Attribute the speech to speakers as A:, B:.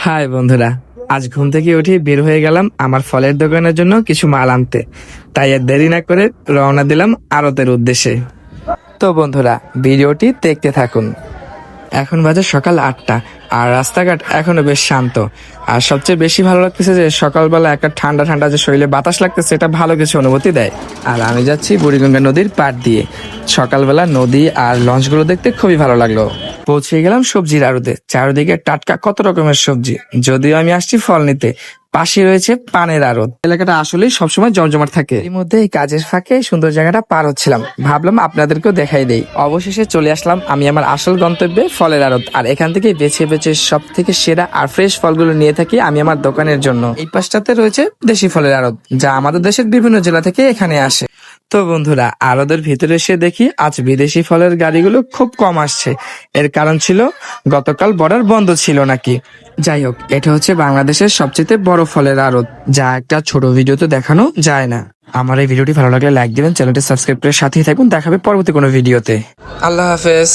A: High বন্ধুরা, আজ ঘুম থেকে উঠে বের হয়ে গেলাম আমার ফলের দোকানের জন্য কিছু মাল আনতে। তাই আর দেরি না করে রওনা দিলাম আড়তের উদ্দেশ্যে। তো বন্ধুরা, ভিডিওটি দেখতে থাকুন। এখন বাজে সকাল 8টা, আর রাস্তাঘাট এখনো বেশ শান্ত। আর সবচেয়ে বেশি ভালো লাগতেছে যে সকালবেলা একটা ঠান্ডা ঠান্ডা যে শরীরে বাতাস লাগতেছে, এটা ভালো কিছু অনুভূতি দেয়। আর আমি যাচ্ছি বুড়িগঙ্গা নদীর পাড় দিয়ে। সকালবেলা নদী আর লঞ্চগুলো দেখতে খুবই ভালো লাগলো। পৌঁছে গেলাম সবজির আড়তে। চারিদিকে টাটকা কত রকমের সবজি। যদিও আমি আসছি ফল নিতে, পাশে রয়েছে পানের আড়ত। এলাকাটা আসলেই সবসময় জমজমাট থাকে। এর মধ্যে এই কাজের ফাঁকে সুন্দর জায়গাটা পার হচ্ছিলাম, ভাবলাম আপনাদেরকেও দেখাই দেই। অবশেষে চলে আসলাম আমি আমার আসল গন্তব্যে, ফলের আড়ত। আর এখান থেকে বেছে বেছে সব থেকে সেরা আর ফ্রেশ ফলগুলো নিয়ে থাকি আমি আমার দোকানের জন্য। এই পাশটাতে রয়েছে দেশি ফলের আড়ত, যা আমাদের দেশের বিভিন্ন জেলা থেকে এখানে আসে। তো বন্ধুরা, আড়তের ভিতরে এসে দেখি আজ বিদেশি ফলের গাড়িগুলো খুব কম আসছে। এর কারণ ছিল গতকাল বর্ডার বন্ধ ছিল নাকি। যাই হোক, এটা হচ্ছে বাংলাদেশের সবচেয়ে বড় ফলের আড়ত, যা একটা ছোট ভিডিওতে দেখানো যায় না। আমার এই ভিডিওটি ভালো লাগলে লাইক দিবেন, চ্যানেলটি সাবস্ক্রাইব করে সাথেই থাকুন। দেখাবে পরবর্তী কোনো ভিডিওতে। আল্লাহ হাফেজ।